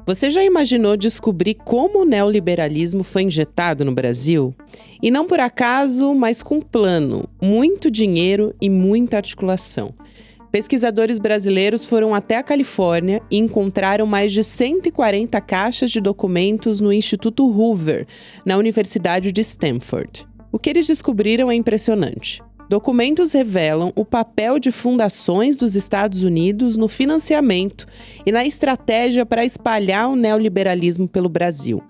Você já imaginou descobrir como o neoliberalismo foi injetado no Brasil? E não por acaso, mas com plano, muito dinheiro e muita articulação. Pesquisadores brasileiros foram até a Califórnia e encontraram mais de 140 caixas de documentos no Instituto Hoover, na Universidade de Stanford. O que eles descobriram é impressionante. Documentos revelam o papel de fundações dos Estados Unidos no financiamento e na estratégia para espalhar o neoliberalismo pelo Brasil.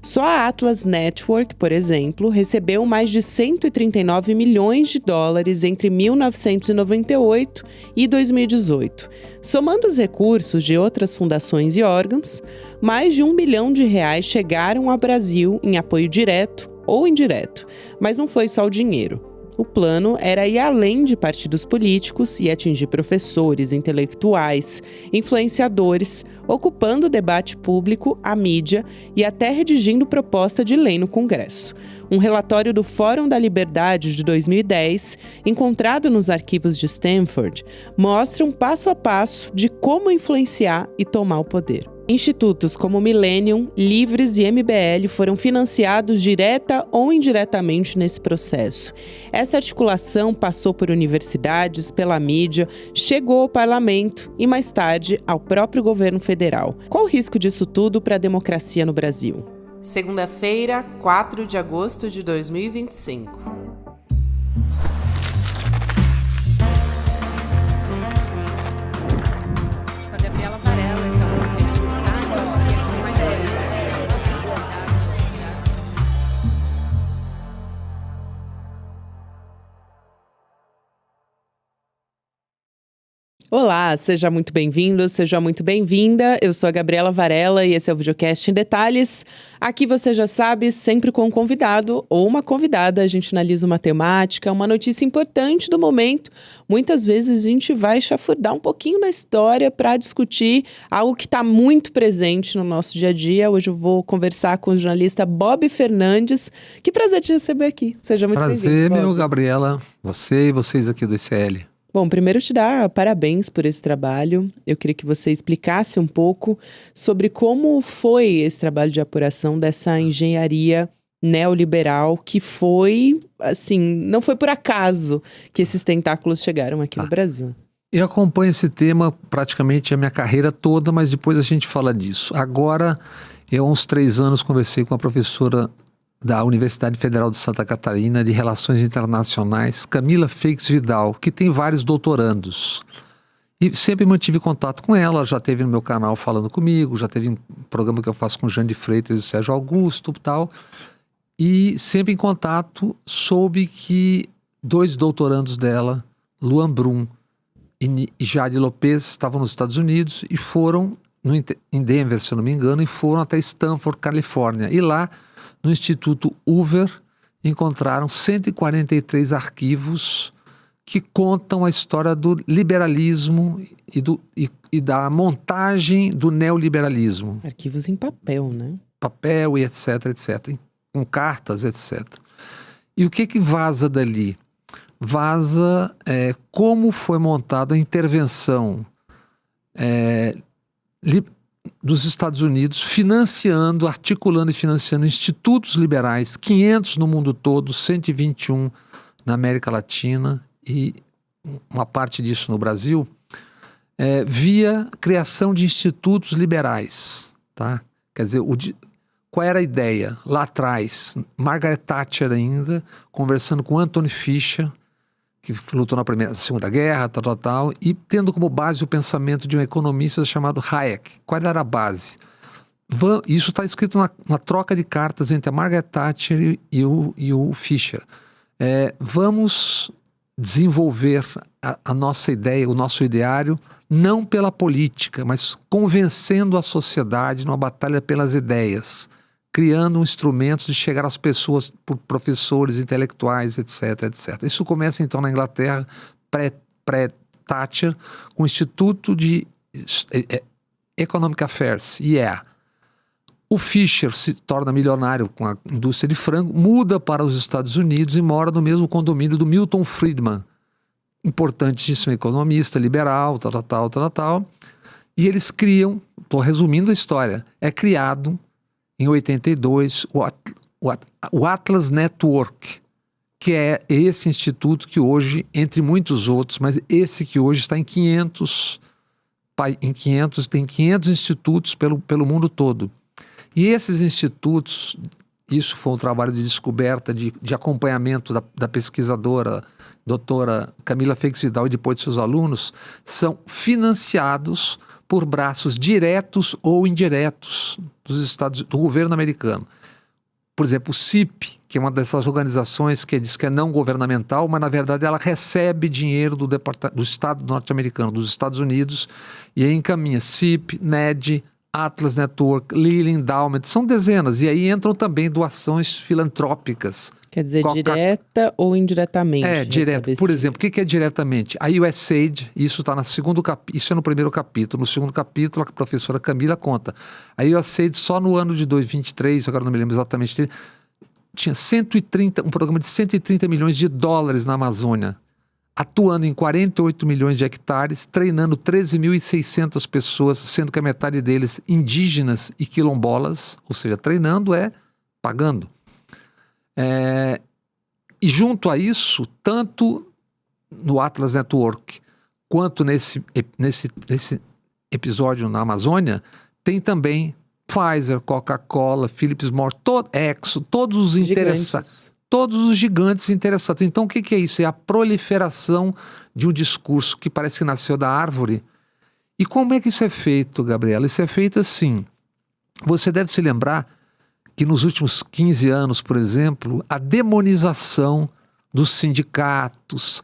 Só a Atlas Network, por exemplo, recebeu mais de 139 milhões de dólares entre 1998 e 2018. Somando os recursos de outras fundações e órgãos, mais de R$1 bilhão chegaram ao Brasil em apoio direto ou indireto. Mas não foi só o dinheiro. O plano era ir além de partidos políticos e atingir professores, intelectuais, influenciadores, ocupando o debate público, a mídia e até redigindo proposta de lei no Congresso. Um relatório do Fórum da Liberdade de 2010, encontrado nos arquivos de Stanford, mostra um passo a passo de como influenciar e tomar o poder. Institutos como Millennium, Livres e MBL foram financiados direta ou indiretamente nesse processo. Essa articulação passou por universidades, pela mídia, chegou ao parlamento e, mais tarde, ao próprio governo federal. Qual o risco disso tudo para a democracia no Brasil? Segunda-feira, 4 de agosto de 2025. Olá, seja muito bem-vindo, seja muito bem-vinda. Eu sou a Gabriela Varela e esse é o Videocast em Detalhes. Aqui você já sabe, sempre com um convidado ou uma convidada, a gente analisa uma temática, uma notícia importante do momento. Muitas vezes a gente vai chafurdar um pouquinho na história para discutir algo que está muito presente no nosso dia a dia. Hoje eu vou conversar com o jornalista Bob Fernandes. Que prazer te receber aqui. Seja muito bem-vindo. Prazer, meu, Gabriela. Você e vocês aqui do ICL. Bom, primeiro te dar parabéns por esse trabalho. Eu queria que você explicasse um pouco sobre como foi esse trabalho de apuração dessa engenharia neoliberal que foi, assim, não foi por acaso que esses tentáculos chegaram aqui no Brasil. Eu acompanho esse tema praticamente a minha carreira toda, mas depois a gente fala disso. Agora, eu há uns 3 anos conversei com a professora da Universidade Federal de Santa Catarina de Relações Internacionais, Camila Feix Vidal, que tem vários doutorandos. E sempre mantive contato com ela, já esteve no meu canal falando comigo, já teve um programa que eu faço com o Jean de Freitas e o Sérgio Augusto e tal. E sempre em contato, soube que 2 doutorandos dela, Luan Brum e Jade Lopes, estavam nos Estados Unidos e foram, em Denver, se eu não me engano, e foram até Stanford, Califórnia. E lá, no Instituto Hoover, encontraram 143 arquivos que contam a história do liberalismo e da montagem do neoliberalismo. Arquivos em papel, né? Papel e etc, com cartas, etc. E o que vaza dali? Vaza como foi montada a intervenção dos Estados Unidos, articulando e financiando institutos liberais, 500 no mundo todo, 121 na América Latina e uma parte disso no Brasil, via criação de institutos liberais. Tá? Quer dizer, qual era a ideia? Lá atrás, Margaret Thatcher ainda, conversando com Anthony Fisher, que lutou na Segunda Guerra, tal, e tendo como base o pensamento de um economista chamado Hayek. Qual era a base? Isso está escrito na troca de cartas entre a Margaret Thatcher e o Fisher. Vamos desenvolver a nossa ideia, o nosso ideário, não pela política, mas convencendo a sociedade numa batalha pelas ideias, criando instrumentos de chegar às pessoas por professores, intelectuais, etc. Isso começa então na Inglaterra, pré-Thatcher, com o Instituto de Economic Affairs, IEA. O Fisher se torna milionário com a indústria de frango, muda para os Estados Unidos e mora no mesmo condomínio do Milton Friedman, importantíssimo economista, liberal, tal. E eles criam, estou resumindo a história, é criado em 82 o Atlas Network, que é esse instituto que hoje, entre muitos outros, mas esse que hoje está em 500 institutos pelo mundo todo. E esses institutos, isso foi um trabalho de descoberta, de acompanhamento da pesquisadora doutora Camila Feix Vidal e depois de seus alunos, são financiados por braços diretos ou indiretos do governo americano. Por exemplo, o CIP, que é uma dessas organizações que diz que é não governamental, mas na verdade ela recebe dinheiro do Estado norte-americano, dos Estados Unidos, e aí encaminha CIP, NED, Atlas Network, Lilly Endowment, são dezenas, e aí entram também doações filantrópicas. Quer dizer, direta ou indiretamente? É, direta. Por exemplo, o que é diretamente? A USAID, isso está isso é no primeiro capítulo. No segundo capítulo, a professora Camila conta. A USAID, só no ano de 2023, agora não me lembro exatamente, tinha um programa de 130 milhões de dólares na Amazônia, atuando em 48 milhões de hectares, treinando 13.600 pessoas, sendo que a metade deles indígenas e quilombolas, ou seja, treinando é pagando. E junto a isso, tanto no Atlas Network quanto nesse episódio na Amazônia, tem também Pfizer, Coca-Cola, Philips Morris, Exxon, todos os interessados. Todos os gigantes interessados. Então, o que é isso? É a proliferação de um discurso que parece que nasceu da árvore. E como é que isso é feito, Gabriela? Isso é feito assim. Você deve se lembrar que nos últimos 15 anos, por exemplo, a demonização dos sindicatos,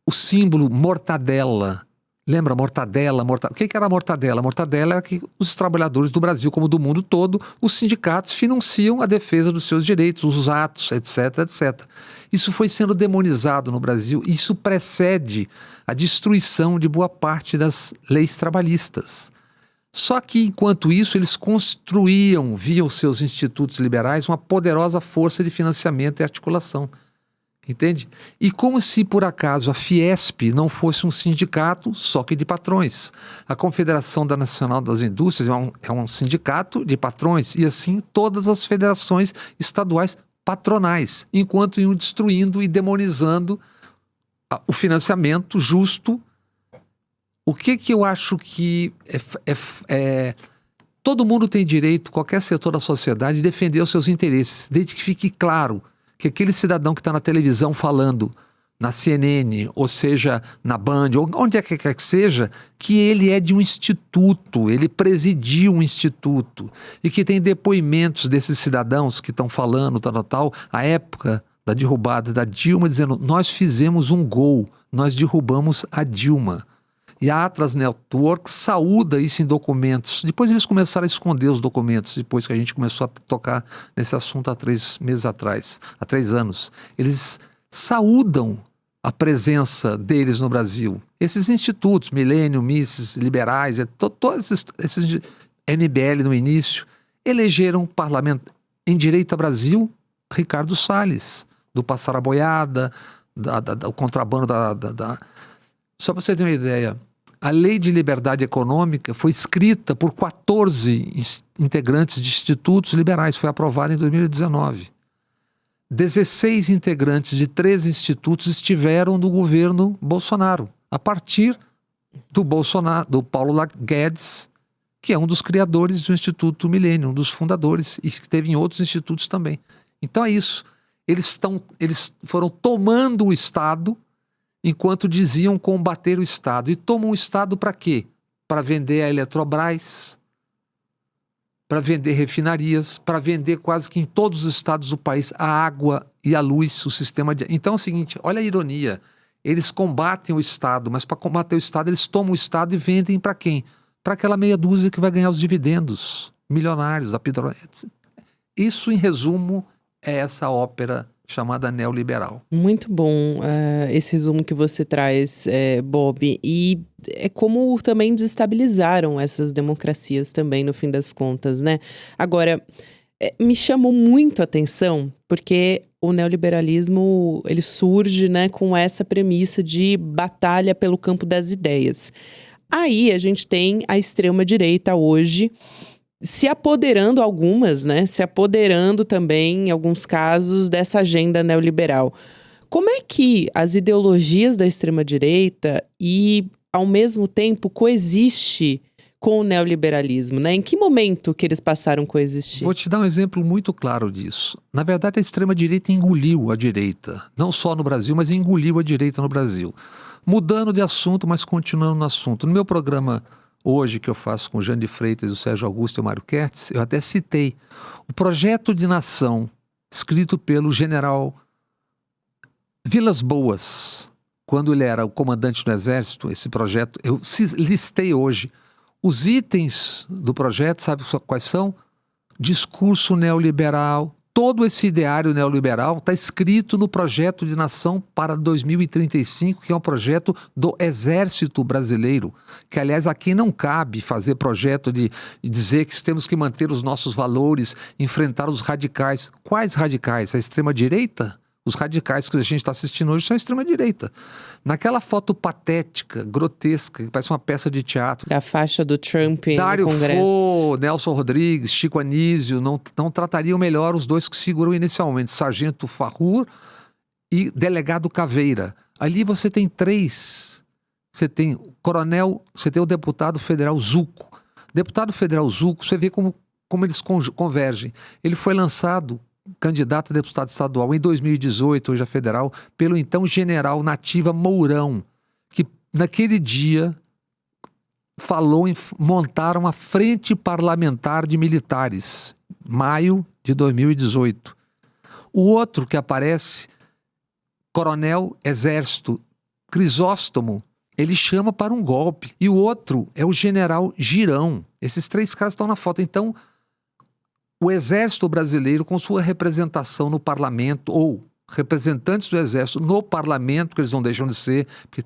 o símbolo mortadela. Lembra mortadela? O que era a mortadela? A mortadela era que os trabalhadores do Brasil, como do mundo todo, os sindicatos financiam a defesa dos seus direitos, os atos, etc, etc. Isso foi sendo demonizado no Brasil. Isso precede a destruição de boa parte das leis trabalhistas. Só que, enquanto isso, eles construíam, via os seus institutos liberais, uma poderosa força de financiamento e articulação. Entende? E como se, por acaso, a Fiesp não fosse um sindicato só que de patrões. A Confederação Nacional das Indústrias é um sindicato de patrões, e assim todas as federações estaduais patronais, enquanto iam destruindo e demonizando o financiamento justo. O que eu acho que todo mundo tem direito, qualquer setor da sociedade, de defender os seus interesses, desde que fique claro que aquele cidadão que está na televisão falando, na CNN, ou seja, na Band, ou onde é que quer que seja, que ele é de um instituto, ele presidiu um instituto, e que tem depoimentos desses cidadãos que estão falando, a época da derrubada da Dilma, dizendo, nós fizemos um gol, nós derrubamos a Dilma. E a Atlas Network saúda isso em documentos. Depois eles começaram a esconder os documentos, depois que a gente começou a tocar nesse assunto há 3 meses atrás, há 3 anos. Eles saúdam a presença deles no Brasil. Esses institutos, Millennium, Mises, liberais, todos esses MBL no início, elegeram parlamento em Direito a Brasil, Ricardo Salles, do Passar a Boiada, do contrabando Só para você ter uma ideia, a Lei de Liberdade Econômica foi escrita por 14 integrantes de institutos liberais, foi aprovada em 2019. 16 integrantes de 13 institutos estiveram no governo Bolsonaro, a partir do Paulo Guedes, que é um dos criadores do Instituto Millennium, um dos fundadores, e que teve em outros institutos também. Então é isso. Eles foram tomando o Estado enquanto diziam combater o Estado. E tomam o Estado para quê? Para vender a Eletrobras, para vender refinarias, para vender quase que em todos os estados do país a água e a luz, o sistema de... Então é o seguinte, olha a ironia, eles combatem o Estado, mas para combater o Estado eles tomam o Estado e vendem para quem? Para aquela meia dúzia que vai ganhar os dividendos milionários da Petrobras. Isso, em resumo, é essa ópera chamada neoliberal. Muito bom esse resumo que você traz, Bob. E é como também desestabilizaram essas democracias também, no fim das contas, né? Agora, me chamou muito a atenção, porque o neoliberalismo, ele surge, né, com essa premissa de batalha pelo campo das ideias. Aí a gente tem a extrema-direita hoje se apoderando, algumas, né? Se apoderando também, em alguns casos, dessa agenda neoliberal. Como é que as ideologias da extrema-direita e, ao mesmo tempo, coexiste com o neoliberalismo, né? Em que momento que eles passaram a coexistir? Vou te dar um exemplo muito claro disso. Na verdade, a extrema-direita engoliu a direita, não só no Brasil, mas engoliu a direita no Brasil. Mudando de assunto, mas continuando no assunto. No meu programa hoje, que eu faço com o Jean de Freitas, o Sérgio Augusto e o Mário Kertz, eu até citei o projeto de nação escrito pelo general Vilas Boas, quando ele era o comandante do Exército. Esse projeto, eu listei hoje. Os itens do projeto, sabe quais são? Discurso neoliberal. Todo esse ideário neoliberal está escrito no projeto de nação para 2035, que é um projeto do Exército Brasileiro. Que, aliás, aqui não cabe fazer projeto de dizer que temos que manter os nossos valores, enfrentar os radicais. Quais radicais? A extrema-direita? Os radicais que a gente está assistindo hoje são a extrema-direita. Naquela foto patética, grotesca, que parece uma peça de teatro. A faixa do Trump no Dário Congresso. Fo, Nelson Rodrigues, Chico Anísio, não tratariam melhor os dois que figuram inicialmente, Sargento Farrur e Delegado Caveira. Ali você tem três. Você tem o coronel, você tem o deputado federal Zucco. Deputado federal Zucco, você vê como eles convergem. Ele foi lançado candidato a deputado estadual em 2018, hoje a federal, pelo então general Nativa Mourão, que naquele dia falou em montar uma frente parlamentar de militares, maio de 2018. O outro que aparece, coronel exército Crisóstomo, ele chama para um golpe. E o outro é o general Girão. Esses três caras estão na foto. Então, o Exército Brasileiro, com sua representação no parlamento, ou representantes do Exército no parlamento, que eles não deixam de ser, porque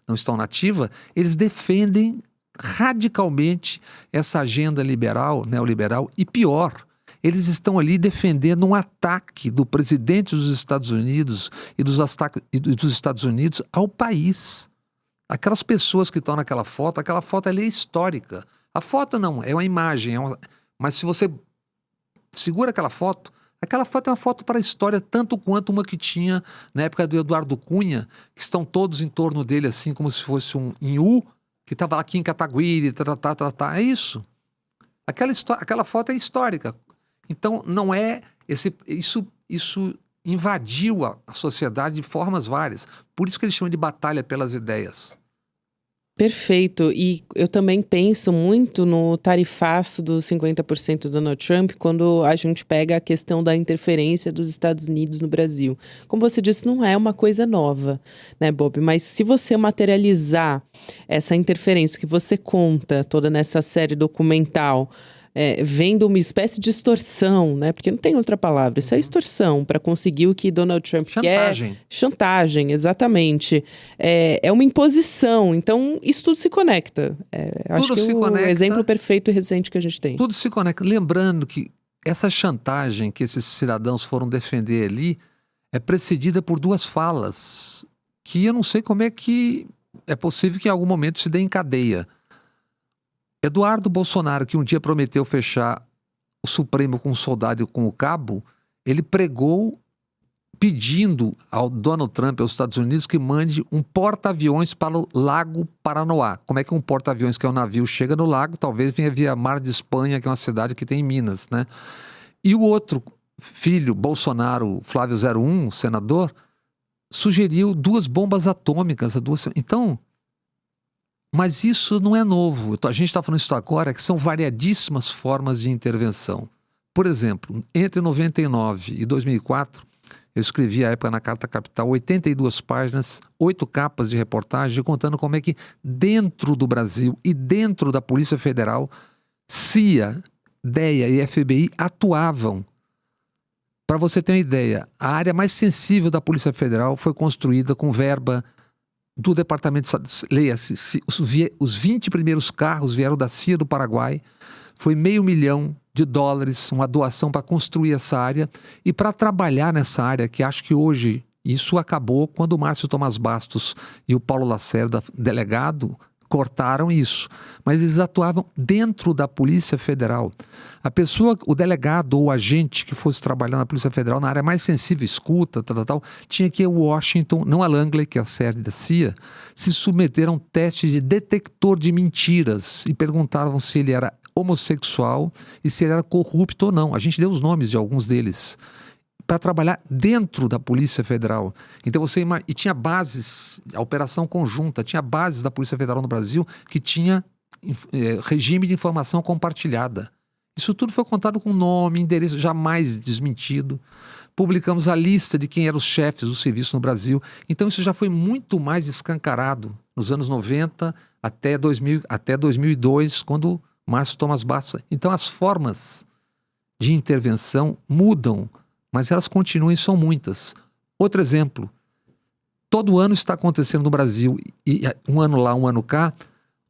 não estão na ativa, eles defendem radicalmente essa agenda liberal, neoliberal, e pior, eles estão ali defendendo um ataque do presidente dos Estados Unidos e dos Estados Unidos ao país. Aquelas pessoas que estão naquela foto, aquela foto ali é histórica. A foto não, é uma imagem, mas se você segura aquela foto é uma foto para a história, tanto quanto uma que tinha na época do Eduardo Cunha, que estão todos em torno dele, assim, como se fosse um Inhu, que estava aqui em Cataguiri, é isso. Aquela foto é histórica. Então, não é... Isso invadiu a sociedade de formas várias. Por isso que eles chamam de batalha pelas ideias. Perfeito. E eu também penso muito no tarifaço dos 50% do Donald Trump quando a gente pega a questão da interferência dos Estados Unidos no Brasil. Como você disse, não é uma coisa nova, né, Bob? Mas se você materializar essa interferência que você conta toda nessa série documental, vendo uma espécie de extorsão, né? Porque não tem outra palavra, isso é extorsão para conseguir o que Donald Trump quer. Chantagem, exatamente. É uma imposição, então isso tudo se conecta. Acho que é o exemplo perfeito e recente que a gente tem. Tudo se conecta. Lembrando que essa chantagem que esses cidadãos foram defender ali é precedida por duas falas que eu não sei como é que é possível que em algum momento se dê em cadeia. Eduardo Bolsonaro, que um dia prometeu fechar o Supremo com um soldado e com o cabo, ele pregou pedindo ao Donald Trump, aos Estados Unidos, que mande um porta-aviões para o Lago Paranoá. Como é que um porta-aviões, que é um navio, chega no lago? Talvez venha via Mar de Espanha, que é uma cidade que tem em Minas, né? E o outro filho, Bolsonaro, Flávio 01, senador, sugeriu 2 bombas atômicas. Então... Mas isso não é novo. A gente está falando isso agora, que são variadíssimas formas de intervenção. Por exemplo, entre 99 e 2004, eu escrevi à época na Carta Capital 82 páginas, 8 capas de reportagem, contando como é que dentro do Brasil e dentro da Polícia Federal, CIA, DEA e FBI atuavam. Para você ter uma ideia, a área mais sensível da Polícia Federal foi construída com verba do departamento, leia-se, os 20 primeiros carros vieram da CIA do Paraguai, foi $500 milhão, uma doação para construir essa área e para trabalhar nessa área, que acho que hoje isso acabou quando o Márcio Tomás Bastos e o Paulo Lacerda, delegado, cortaram isso. Mas eles atuavam dentro da Polícia Federal. A pessoa, o delegado ou o agente que fosse trabalhar na Polícia Federal, na área mais sensível, escuta, tal, tinha que ir a Washington, não a Langley, que é a sede da CIA, se submeter a um teste de detector de mentiras e perguntavam se ele era homossexual e se ele era corrupto ou não. A gente deu os nomes de alguns deles para trabalhar dentro da Polícia Federal. Então e tinha bases, a operação conjunta, tinha bases da Polícia Federal no Brasil que tinha regime de informação compartilhada. Isso tudo foi contado com nome, endereço, jamais desmentido. Publicamos a lista de quem eram os chefes do serviço no Brasil. Então isso já foi muito mais escancarado nos anos 90 até 2002, quando Márcio Thomas Bastos. Então as formas de intervenção mudam, mas elas continuam e são muitas. Outro exemplo, todo ano está acontecendo no Brasil, e um ano lá, um ano cá,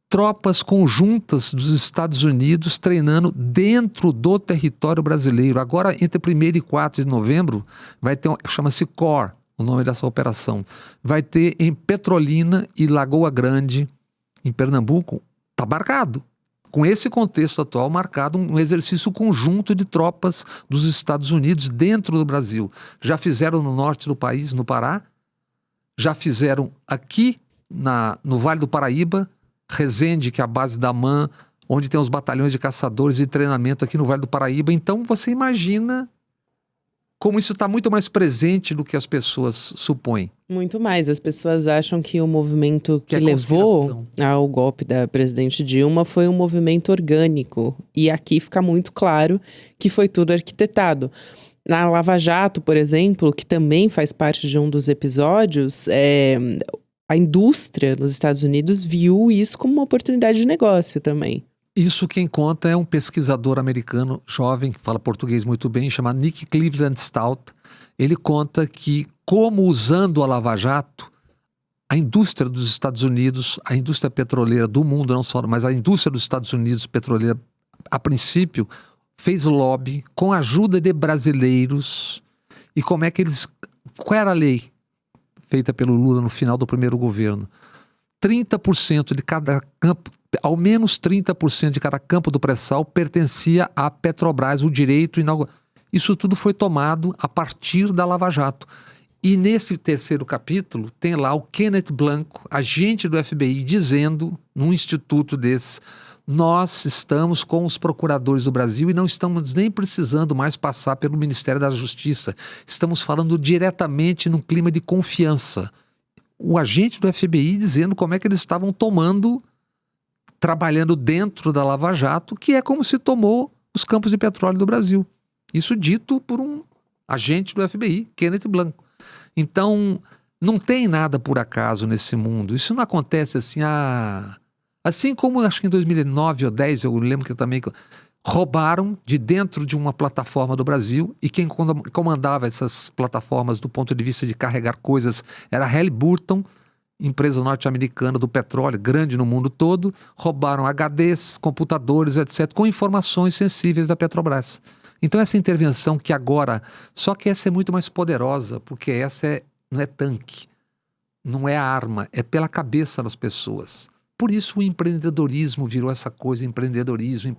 tropas conjuntas dos Estados Unidos treinando dentro do território brasileiro. Agora, entre 1º e 4 de novembro, vai ter, chama-se COR, o nome dessa operação. Vai ter em Petrolina e Lagoa Grande, em Pernambuco, está marcado. Com esse contexto atual, marcado um exercício conjunto de tropas dos Estados Unidos dentro do Brasil. Já fizeram no norte do país, no Pará, já fizeram aqui no Vale do Paraíba, Resende, que é a base da AMAN, onde tem os batalhões de caçadores e treinamento aqui no Vale do Paraíba. Então você imagina como isso está muito mais presente do que as pessoas supõem. Muito mais. As pessoas acham que o movimento que levou ao golpe da presidente Dilma foi um movimento orgânico. E aqui fica muito claro que foi tudo arquitetado. Na Lava Jato, por exemplo, que também faz parte de um dos episódios, a indústria nos Estados Unidos viu isso como uma oportunidade de negócio também. Isso quem conta é um pesquisador americano jovem, que fala português muito bem, chamado Nick Cleveland Stout. Ele conta que, como usando a Lava Jato, a indústria dos Estados Unidos, a indústria petroleira do mundo, não só, mas a indústria dos Estados Unidos petroleira, a princípio, fez lobby com a ajuda de brasileiros. E como é que eles... Qual era a lei feita pelo Lula no final do primeiro governo? 30% de cada campo, ao menos 30% de cada campo do pré-sal pertencia à Petrobras, o direito inaugural. Isso tudo foi tomado a partir da Lava Jato. E nesse terceiro capítulo tem lá o Kenneth Blanco, agente do FBI, dizendo, num instituto desse, nós estamos com os procuradores do Brasil e não estamos nem precisando mais passar pelo Ministério da Justiça. Estamos falando diretamente num clima de confiança. O agente do FBI dizendo como é que eles estavam trabalhando dentro da Lava Jato, que é como se tomou os campos de petróleo do Brasil. Isso dito por um agente do FBI, Kenneth Blanco. Então, não tem nada por acaso nesse mundo. Isso não acontece assim, assim como acho que em 2009 ou 2010, eu lembro que também roubaram de dentro de uma plataforma do Brasil, e quem comandava essas plataformas do ponto de vista de carregar coisas era Halliburton, empresa norte-americana do petróleo, grande no mundo todo. Roubaram HDs, computadores, etc., com informações sensíveis da Petrobras. Então essa intervenção que agora, só que essa é muito mais poderosa, porque essa não é tanque, não é arma, é pela cabeça das pessoas. Por isso o empreendedorismo virou essa coisa, empreendedorismo.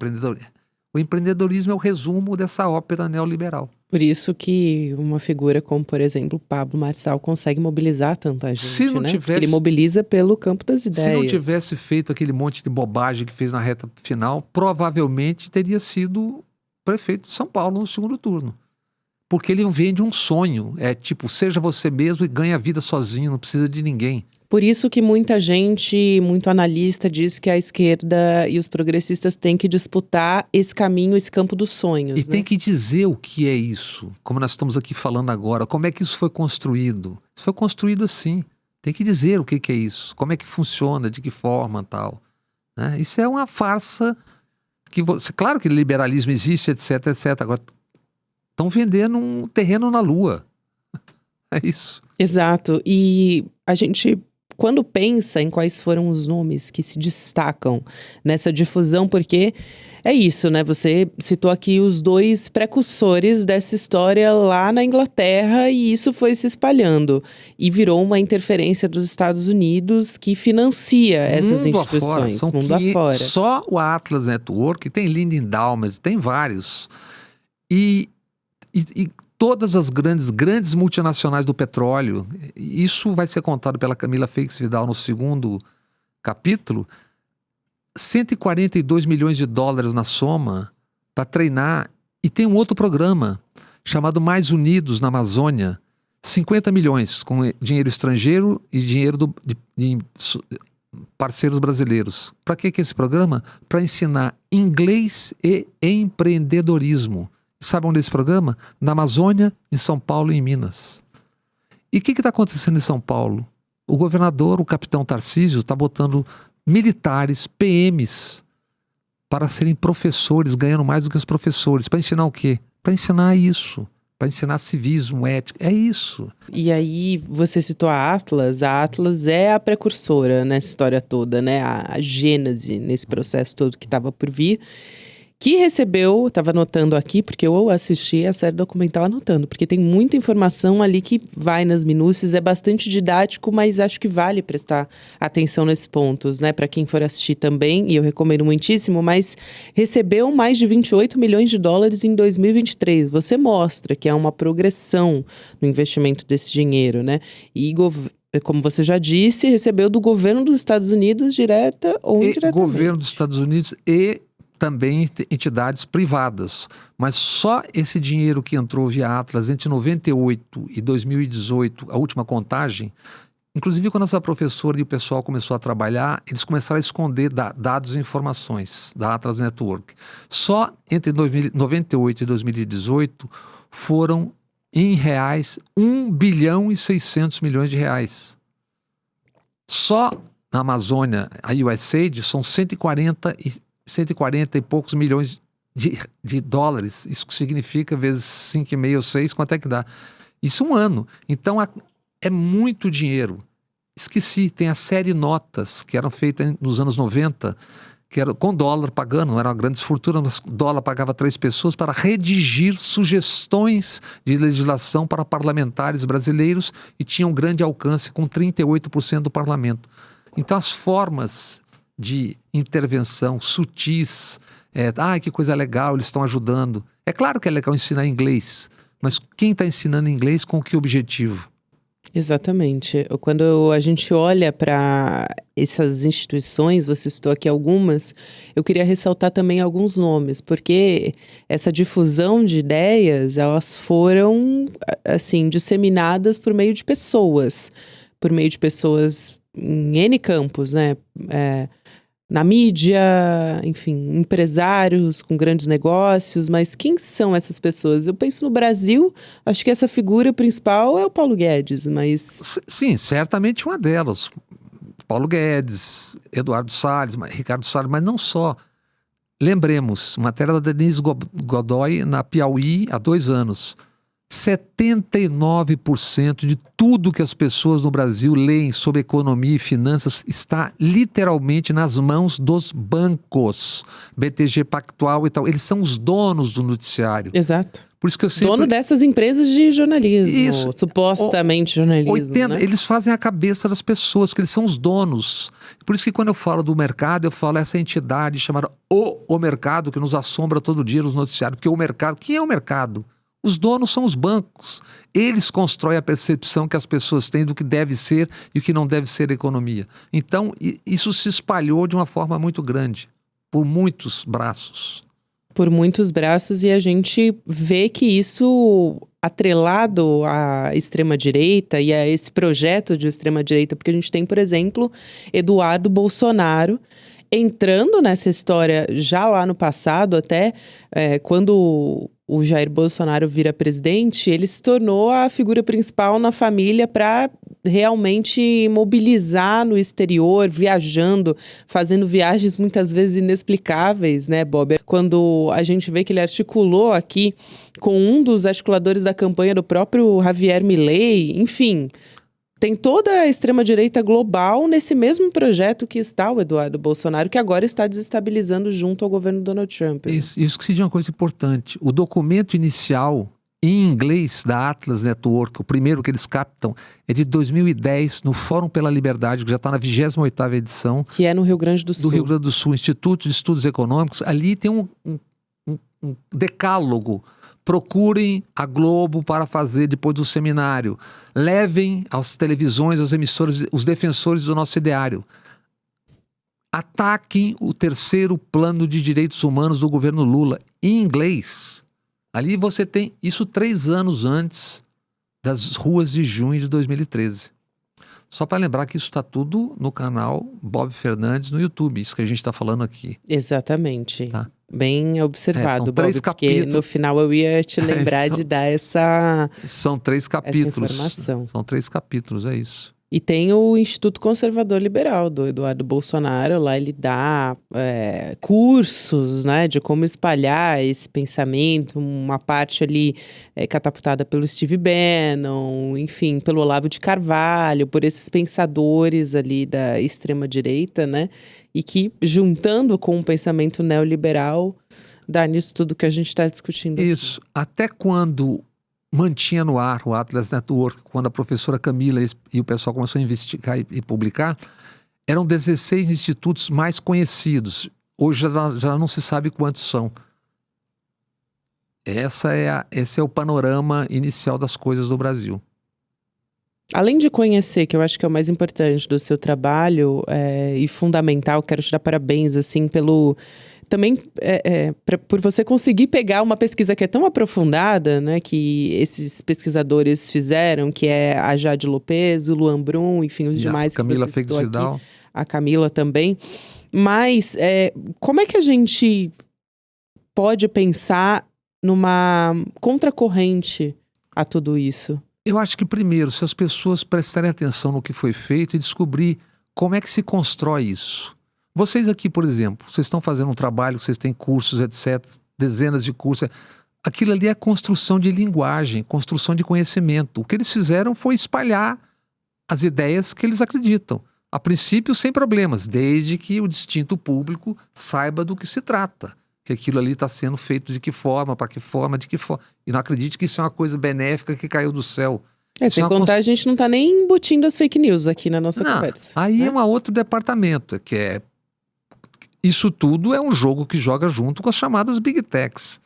O empreendedorismo é o resumo dessa ópera neoliberal. Por isso que uma figura como, por exemplo, Pablo Marçal consegue mobilizar tanta gente, se não tivesse, ele mobiliza pelo campo das ideias. Se não tivesse feito aquele monte de bobagem que fez na reta final, provavelmente teria sido prefeito de São Paulo no segundo turno. Porque ele vende um sonho, é tipo, seja você mesmo e ganha a vida sozinho, não precisa de ninguém. Por isso que muita gente, muito analista, diz que a esquerda e os progressistas têm que disputar esse caminho, esse campo dos sonhos. E tem que dizer o que é isso, como nós estamos aqui falando agora, como é que isso foi construído. Isso foi construído assim, tem que dizer o que é isso, como é que funciona, de que forma e tal. Né? Isso é uma farsa, claro que liberalismo existe, etc, etc. Agora, estão vendendo um terreno na Lua. É isso. Exato. E a gente quando pensa em quais foram os nomes que se destacam nessa difusão, porque é isso, né? Você citou aqui os 2 precursores dessa história lá na Inglaterra e isso foi se espalhando. E virou uma interferência dos Estados Unidos que financia essas Mundo instituições, afora, mundo afora. Só o Atlas Network, tem Lind Endowments, tem vários. E todas as grandes multinacionais do petróleo, isso vai ser contado pela Camila Feix Vidal no 2º capítulo, 142 milhões de dólares na soma para treinar. E tem um outro programa chamado Mais Unidos na Amazônia, 50 milhões com dinheiro estrangeiro e dinheiro de parceiros brasileiros. Para que é esse programa? Para ensinar inglês e empreendedorismo. Sabe onde é esse programa? Na Amazônia, em São Paulo e em Minas. E o que está acontecendo em São Paulo? O governador, o capitão Tarcísio, está botando militares, PMs, para serem professores, ganhando mais do que os professores. Para ensinar o quê? Para ensinar isso. Para ensinar civismo, ética. É isso. E aí, você citou a Atlas é a precursora nessa história toda, né? A gênese nesse processo todo que estava por vir. Que recebeu, estava anotando aqui, porque eu assisti a série documental anotando, porque tem muita informação ali que vai nas minúcias, é bastante didático, mas acho que vale prestar atenção nesses pontos, né? Para quem for assistir também, e eu recomendo muitíssimo, mas recebeu mais de 28 milhões de dólares em 2023. Você mostra que há uma progressão no investimento desse dinheiro, né? E como você já disse, recebeu do governo dos Estados Unidos, direta ou indiretamente. Governo dos Estados Unidos e também entidades privadas, mas só esse dinheiro que entrou via Atlas entre 98 e 2018, a última contagem, inclusive quando essa professora e o pessoal começou a trabalhar, eles começaram a esconder dados e informações da Atlas Network. Só entre 98 e 2018 foram em reais 1 bilhão e 600 milhões de reais. Só na Amazônia, a USAID, são 140 e poucos milhões de dólares. Isso significa vezes 5,5 ou 6, quanto é que dá? Isso um ano. Então é muito dinheiro. Esqueci, tem a série Notas, que eram feitas nos anos 90, que era com dólar pagando, não era uma grande fortuna, mas dólar pagava 3 pessoas para redigir sugestões de legislação para parlamentares brasileiros e tinha um grande alcance com 38% do parlamento. Então as formas de intervenção sutis, que coisa legal, eles estão ajudando. É claro que é legal ensinar inglês, mas quem está ensinando inglês com que objetivo? Exatamente. Quando a gente olha para essas instituições, você citou aqui algumas, eu queria ressaltar também alguns nomes, porque essa difusão de ideias, elas foram, assim, disseminadas por meio de pessoas em N campos, né? Na mídia, enfim, empresários com grandes negócios, mas quem são essas pessoas? Eu penso no Brasil, acho que essa figura principal é o Paulo Guedes, mas... Sim, certamente uma delas. Paulo Guedes, Eduardo Salles, Ricardo Salles, mas não só. Lembremos, matéria da Denise Godoy na Piauí há 2 anos. 79% de tudo que as pessoas no Brasil leem sobre economia e finanças está literalmente nas mãos dos bancos. BTG Pactual e tal. Eles são os donos do noticiário. Exato. Por isso que eu sempre... Dono dessas empresas de jornalismo, isso. Supostamente jornalismo, né? Eles fazem a cabeça das pessoas, que eles são os donos. Por isso que quando eu falo do mercado, eu falo essa entidade chamada o mercado, que nos assombra todo dia nos noticiários. Porque o mercado... Quem é o mercado? Os donos são os bancos. Eles constroem a percepção que as pessoas têm do que deve ser e o que não deve ser a economia. Então, isso se espalhou de uma forma muito grande, por muitos braços. Por muitos braços, e a gente vê que isso, atrelado à extrema-direita e a esse projeto de extrema-direita, porque a gente tem, por exemplo, Eduardo Bolsonaro entrando nessa história já lá no passado, até quando o Jair Bolsonaro vira presidente, ele se tornou a figura principal na família para realmente mobilizar no exterior, viajando, fazendo viagens muitas vezes inexplicáveis, né, Bob? Quando a gente vê que ele articulou aqui com um dos articuladores da campanha do próprio Javier Milei, enfim... tem toda a extrema-direita global nesse mesmo projeto que está o Eduardo Bolsonaro, que agora está desestabilizando junto ao governo Donald Trump. Isso que se diz uma coisa importante. O documento inicial, em inglês, da Atlas Network, o primeiro que eles captam, é de 2010, no Fórum pela Liberdade, que já está na 28ª edição. Que é no Rio Grande do Sul. Do Rio Grande do Sul, Instituto de Estudos Econômicos. Ali tem um decálogo. Procurem a Globo para fazer depois do seminário. Levem às televisões, às emissoras, os defensores do nosso ideário. Ataquem o terceiro plano de direitos humanos do governo Lula, em inglês. Ali você tem isso 3 anos antes das ruas de junho de 2013. Só para lembrar que isso está tudo no canal Bob Fernandes no YouTube, isso que a gente está falando aqui. Exatamente. Tá? Bem observado, São 3 Bob, porque capítulos. no final eu ia te lembrar de dar essa São 3 capítulos. informação. São 3 capítulos, é isso. E tem o Instituto Conservador Liberal do Eduardo Bolsonaro, lá ele dá cursos, né, de como espalhar esse pensamento, uma parte ali catapultada pelo Steve Bannon, enfim, pelo Olavo de Carvalho, por esses pensadores ali da extrema-direita, né, e que, juntando com o pensamento neoliberal, dá nisso tudo que a gente está discutindo aqui. Isso. Até quando mantinha no ar o Atlas Network, quando a professora Camila e o pessoal começou a investigar e publicar, eram 16 institutos mais conhecidos. Hoje já não se sabe quantos são. Esse é o panorama inicial das coisas do Brasil. Além de conhecer, que eu acho que é o mais importante do seu trabalho e fundamental, quero te dar parabéns, assim, pelo... Também por você conseguir pegar uma pesquisa que é tão aprofundada, né, que esses pesquisadores fizeram, que é a Jade Lopes, o Luan Brum, enfim, os demais que você citou aqui, a Camila também. Mas como é que a gente pode pensar numa contracorrente a tudo isso? Eu acho que primeiro, se as pessoas prestarem atenção no que foi feito e descobrir como é que se constrói isso. Vocês aqui, por exemplo, vocês estão fazendo um trabalho, vocês têm cursos, etc., dezenas de cursos. Aquilo ali é construção de linguagem, construção de conhecimento. O que eles fizeram foi espalhar as ideias que eles acreditam. A princípio, sem problemas, desde que o distinto público saiba do que se trata. Que aquilo ali está sendo feito de que forma, para que forma, de que forma. E não acredite que isso é uma coisa benéfica que caiu do céu. Sem contar, a gente não está nem embutindo as fake news aqui na nossa conversa. Aí é um outro departamento, que é... Isso tudo é um jogo que joga junto com as chamadas Big Techs,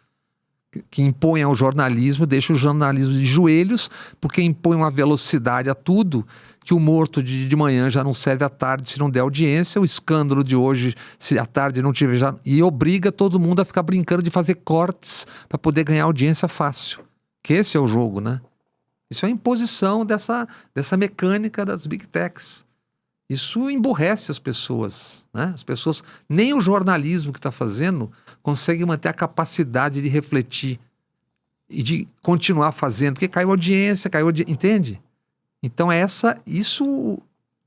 que impõem ao jornalismo, deixa o jornalismo de joelhos, porque impõe uma velocidade a tudo, que o morto de manhã já não serve à tarde se não der audiência, o escândalo de hoje, se à tarde não tiver já... E obriga todo mundo a ficar brincando de fazer cortes para poder ganhar audiência fácil. Que esse é o jogo, né? Isso é a imposição dessa mecânica das Big Techs. Isso emburrece as pessoas, né? As pessoas, nem o jornalismo que está fazendo consegue manter a capacidade de refletir e de continuar fazendo, porque caiu audiência, entende? Então isso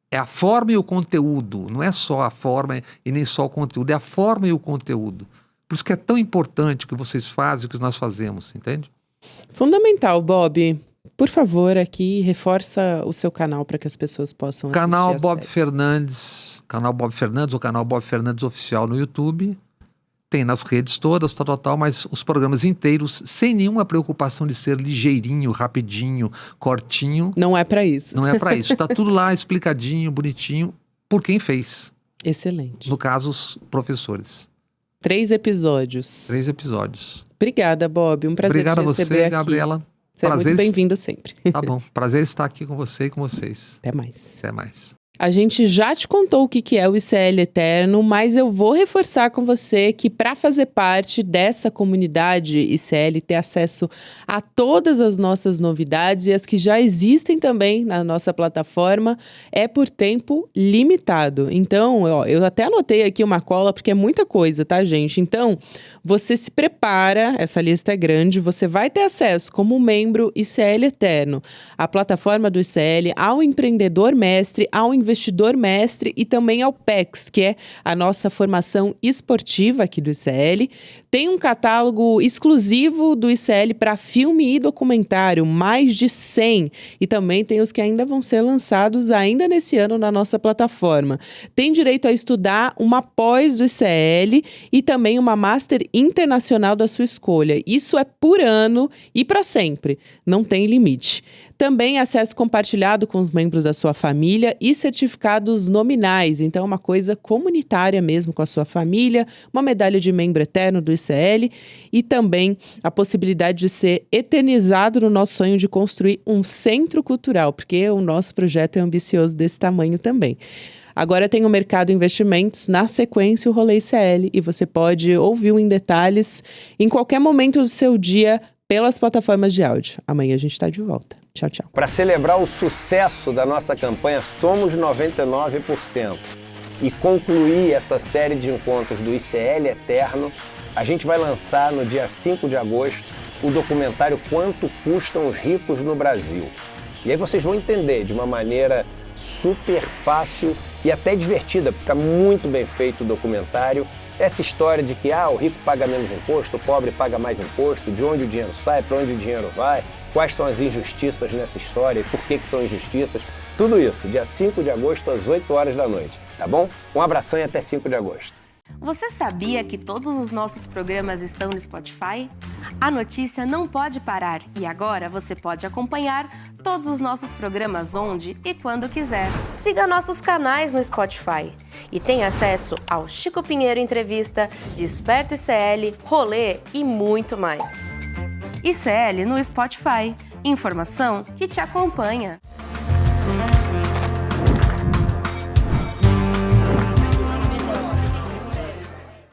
é a forma e o conteúdo, não é só a forma e nem só o conteúdo, é a forma e o conteúdo. Por isso que é tão importante o que vocês fazem, o que nós fazemos, entende? Fundamental, Bob. Por favor, aqui, reforça o seu canal para que as pessoas possam assistir Canal Bob Fernandes, canal Bob Fernandes ou canal Bob Fernandes Oficial no YouTube. Tem nas redes todas, tal, mas os programas inteiros, sem nenhuma preocupação de ser ligeirinho, rapidinho, cortinho. Não é para isso. Não é para isso. Está tudo lá explicadinho, bonitinho, por quem fez. Excelente. No caso, os professores. 3 episódios. 3 episódios. Obrigada, Bob. Um prazer Obrigado te receber a você, aqui. Gabriela. Você é muito bem-vindo sempre. Tá bom. Prazer estar aqui com você e com vocês. Até mais. Até mais. A gente já te contou o que é o ICL Eterno, mas eu vou reforçar com você que para fazer parte dessa comunidade ICL, ter acesso a todas as nossas novidades e as que já existem também na nossa plataforma, é por tempo limitado. Então, eu até anotei aqui uma cola, porque é muita coisa, tá, gente? Então, você se prepara, essa lista é grande, você vai ter acesso como membro ICL Eterno à plataforma do ICL, ao empreendedor mestre, ao investidor investidor mestre e também ao PEX, que é a nossa formação esportiva aqui do ICL. Tem um catálogo exclusivo do ICL para filme e documentário, mais de 100. E também tem os que ainda vão ser lançados ainda nesse ano na nossa plataforma. Tem direito a estudar uma pós do ICL e também uma Master Internacional da sua escolha. Isso é por ano e para sempre. Não tem limite. Também acesso compartilhado com os membros da sua família e certificados nominais. Então, é uma coisa comunitária mesmo com a sua família, uma medalha de membro eterno do ICL e também a possibilidade de ser eternizado no nosso sonho de construir um centro cultural, porque o nosso projeto é ambicioso desse tamanho também. Agora tem o Mercado Investimentos, na sequência o Rolê ICL, e você pode ouvir em detalhes em qualquer momento do seu dia pelas plataformas de áudio. Amanhã a gente está de volta. Tchau, tchau. Para celebrar o sucesso da nossa campanha Somos 99% e concluir essa série de encontros do ICL Eterno, a gente vai lançar no dia 5 de agosto o documentário Quanto Custam os Ricos no Brasil. E aí vocês vão entender de uma maneira super fácil e até divertida, porque está muito bem feito o documentário, essa história de que o rico paga menos imposto, o pobre paga mais imposto, de onde o dinheiro sai, para onde o dinheiro vai, quais são as injustiças nessa história e por que são injustiças, tudo isso, dia 5 de agosto às 8 horas da noite, tá bom? Um abração e até 5 de agosto. Você sabia que todos os nossos programas estão no Spotify? A notícia não pode parar e agora você pode acompanhar todos os nossos programas onde e quando quiser. Siga nossos canais no Spotify e tenha acesso ao Chico Pinheiro Entrevista, Desperta ICL, Rolê e muito mais. ICL no Spotify. Informação que te acompanha.